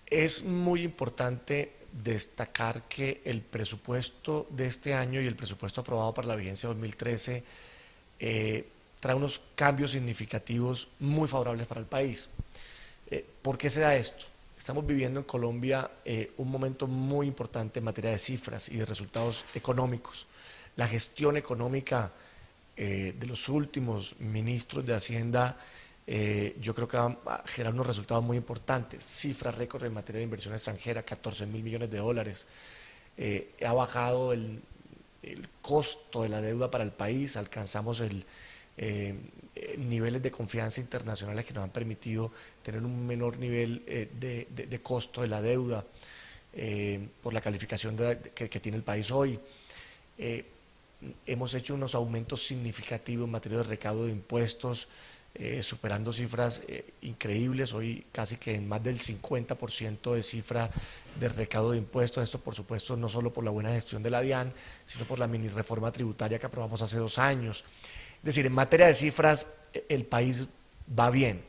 Es muy importante destacar que el presupuesto de este año y el presupuesto aprobado para la vigencia 2013 trae unos cambios significativos muy favorables para el país. ¿Por qué se da esto? Estamos viviendo en Colombia un momento muy importante en materia de cifras y de resultados económicos. La gestión económica de los últimos ministros de Hacienda yo creo que va a generar unos resultados muy importantes. Cifras récord en materia de inversión extranjera, 14.000 millones de dólares. Ha bajado el costo de la deuda para el país, alcanzamos eh, niveles de confianza internacionales que nos han permitido tener un menor nivel de costo de la deuda por la calificación que tiene el país hoy. Eh, Hemos hecho unos aumentos significativos en materia de recaudo de impuestos, superando cifras increíbles, hoy casi que en más del 50% de cifra de recaudo de impuestos. Esto, por supuesto, no solo por la buena gestión de la DIAN, sino por la mini reforma tributaria que aprobamos hace 2 años. Es decir, en materia de cifras, el país va bien.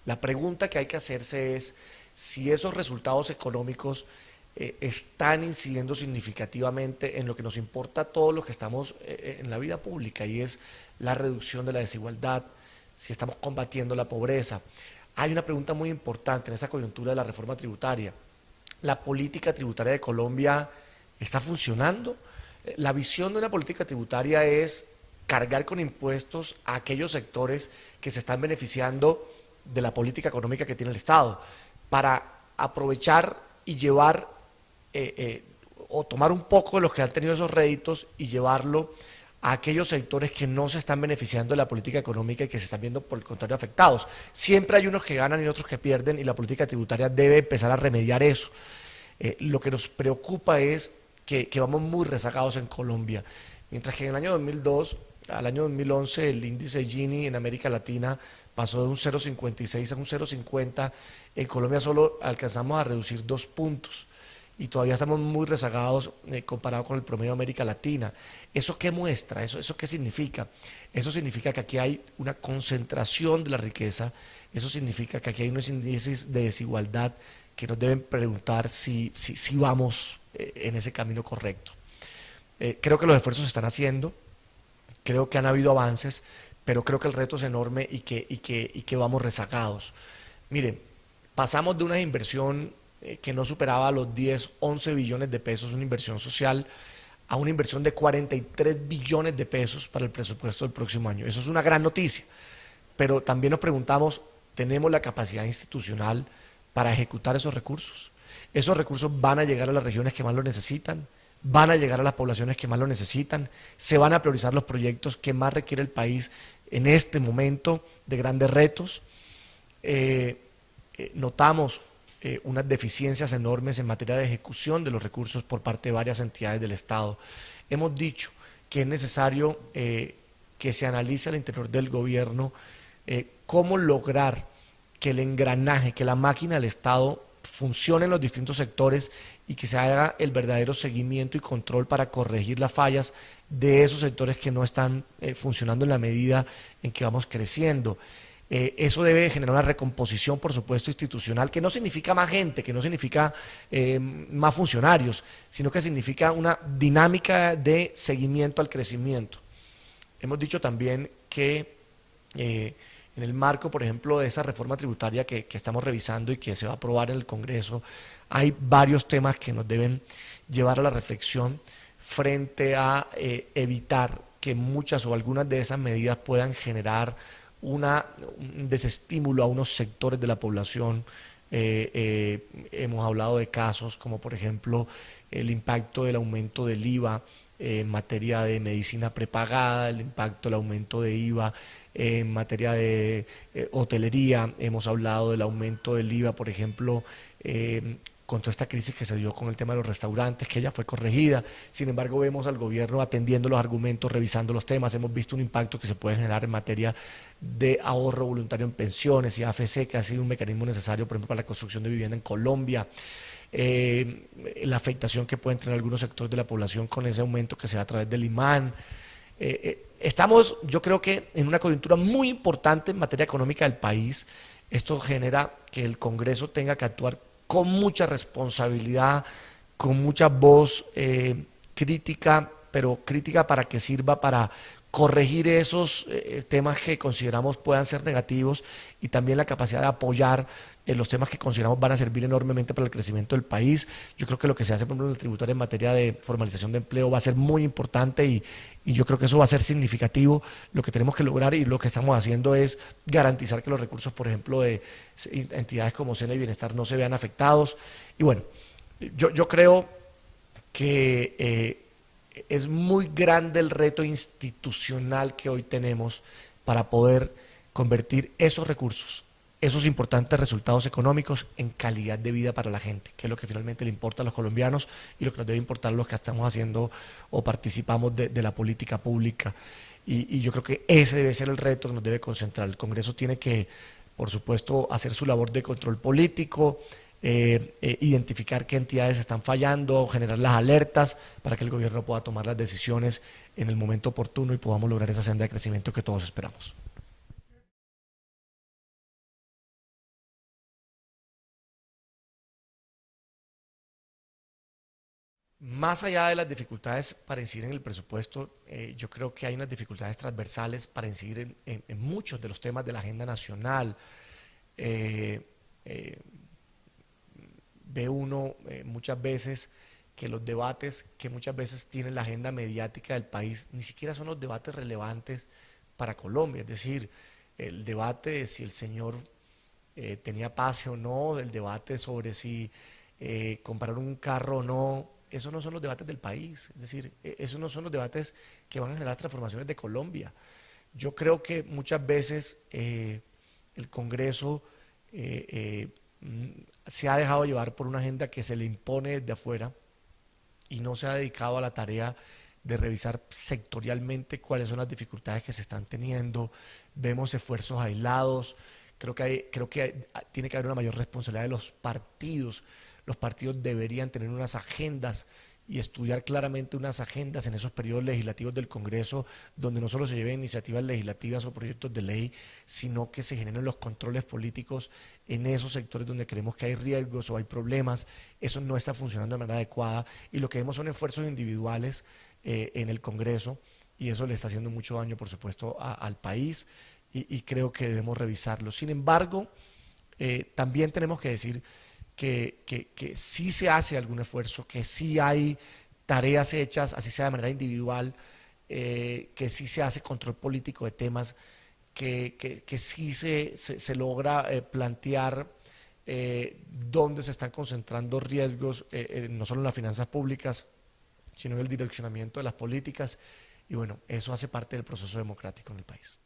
La pregunta que hay que hacerse es si esos resultados económicos están incidiendo significativamente en lo que nos importa a todos los que estamos en la vida pública, y es la reducción de la desigualdad, si estamos combatiendo la pobreza. Hay una pregunta muy importante en esa coyuntura de la reforma tributaria. ¿La política tributaria de Colombia está funcionando? La visión de una política tributaria es cargar con impuestos a aquellos sectores que se están beneficiando de la política económica que tiene el Estado, para aprovechar y llevar o tomar un poco de los que han tenido esos réditos y llevarlo a aquellos sectores que no se están beneficiando de la política económica y que se están viendo por el contrario afectados. Siempre hay unos que ganan y otros que pierden, y la política tributaria debe empezar a remediar eso. Lo que nos preocupa es que vamos muy rezagados en Colombia. Mientras que en el año 2002 al año 2011 el índice Gini en América Latina pasó de un 0,56 a un 0,50, en Colombia solo alcanzamos a reducir 2 puntos y todavía estamos muy rezagados comparado con el promedio de América Latina. ¿Eso qué muestra? ¿Eso qué significa? Eso significa que aquí hay una concentración de la riqueza, eso significa que aquí hay unos índices de desigualdad que nos deben preguntar si vamos en ese camino correcto. Creo que los esfuerzos se están haciendo, creo que han habido avances, pero creo que el reto es enorme y que vamos rezagados. Miren, pasamos de una inversión que no superaba los 10, 11 billones de pesos, una inversión social, a una inversión de 43 billones de pesos para el presupuesto del próximo año. Eso es una gran noticia, pero también nos preguntamos, ¿tenemos la capacidad institucional para ejecutar esos recursos? Esos recursos van a llegar a las regiones que más lo necesitan, van a llegar a las poblaciones que más lo necesitan, se van a priorizar los proyectos que más requiere el país en este momento de grandes retos. Notamos unas deficiencias enormes en materia de ejecución de los recursos por parte de varias entidades del Estado. Hemos dicho que es necesario que se analice al interior del gobierno cómo lograr que el engranaje, que la máquina del Estado funcione en los distintos sectores y que se haga el verdadero seguimiento y control para corregir las fallas de esos sectores que no están funcionando en la medida en que vamos creciendo. Eso debe generar una recomposición, por supuesto, institucional, que no significa más gente, que no significa más funcionarios, sino que significa una dinámica de seguimiento al crecimiento. Hemos dicho también que en el marco, por ejemplo, de esa reforma tributaria que estamos revisando y que se va a aprobar en el Congreso, hay varios temas que nos deben llevar a la reflexión frente a evitar que muchas o algunas de esas medidas puedan generar un desestímulo a unos sectores de la población. Hemos hablado de casos como, por ejemplo, el impacto del aumento del IVA en materia de medicina prepagada, el impacto del aumento de IVA en materia de hotelería. Hemos hablado del aumento del IVA, por ejemplo, con toda esta crisis que se dio con el tema de los restaurantes, que ya fue corregida. Sin embargo, vemos al gobierno atendiendo los argumentos, revisando los temas. Hemos visto un impacto que se puede generar en materia de ahorro voluntario en pensiones y AFC, que ha sido un mecanismo necesario, por ejemplo, para la construcción de vivienda en Colombia. La afectación que pueden tener algunos sectores de la población con ese aumento que se da a través del imán. Estamos, yo creo que, en una coyuntura muy importante en materia económica del país. Esto genera que el Congreso tenga que actuar con mucha responsabilidad, con mucha voz crítica, pero crítica para que sirva para corregir esos temas que consideramos puedan ser negativos y también la capacidad de apoyar los temas que consideramos van a servir enormemente para el crecimiento del país. Yo creo que lo que se hace, por ejemplo, en el tributario en materia de formalización de empleo va a ser muy importante y yo creo que eso va a ser significativo. Lo que tenemos que lograr y lo que estamos haciendo es garantizar que los recursos, por ejemplo, de entidades como Sena y Bienestar no se vean afectados. Y bueno, yo creo que es muy grande el reto institucional que hoy tenemos para poder convertir esos recursos, esos importantes resultados económicos en calidad de vida para la gente, que es lo que finalmente le importa a los colombianos y lo que nos debe importar a los que estamos haciendo o participamos de la política pública. Y yo creo que ese debe ser el reto que nos debe concentrar. El Congreso tiene que, por supuesto, hacer su labor de control político, identificar qué entidades están fallando, generar las alertas para que el gobierno pueda tomar las decisiones en el momento oportuno y podamos lograr esa senda de crecimiento que todos esperamos. Más allá de las dificultades para incidir en el presupuesto, yo creo que hay unas dificultades transversales para incidir en muchos de los temas de la agenda nacional. Eh, eh, Ve uno muchas veces que los debates que muchas veces tienen la agenda mediática del país ni siquiera son los debates relevantes para Colombia. Es decir, el debate de si el señor tenía pase o no, el debate sobre si comprar un carro o no, esos no son los debates del país. Es decir, esos no son los debates que van a generar transformaciones de Colombia. Yo creo que muchas veces el Congreso se ha dejado llevar por una agenda que se le impone desde afuera y no se ha dedicado a la tarea de revisar sectorialmente cuáles son las dificultades que se están teniendo. Vemos esfuerzos aislados. Tiene que haber una mayor responsabilidad de los partidos. Los partidos deberían tener unas agendas y estudiar claramente unas agendas en esos periodos legislativos del Congreso, donde no solo se lleven iniciativas legislativas o proyectos de ley, sino que se generen los controles políticos en esos sectores donde creemos que hay riesgos o hay problemas. Eso no está funcionando de manera adecuada y lo que vemos son esfuerzos individuales en el Congreso y eso le está haciendo mucho daño, por supuesto, al país y creo que debemos revisarlo. Sin embargo, también tenemos que decir que sí se hace algún esfuerzo, que sí hay tareas hechas, así sea de manera individual, que sí se hace control político de temas, que sí se logra plantear dónde se están concentrando riesgos, no solo en las finanzas públicas, sino en el direccionamiento de las políticas. Y bueno, eso hace parte del proceso democrático en el país.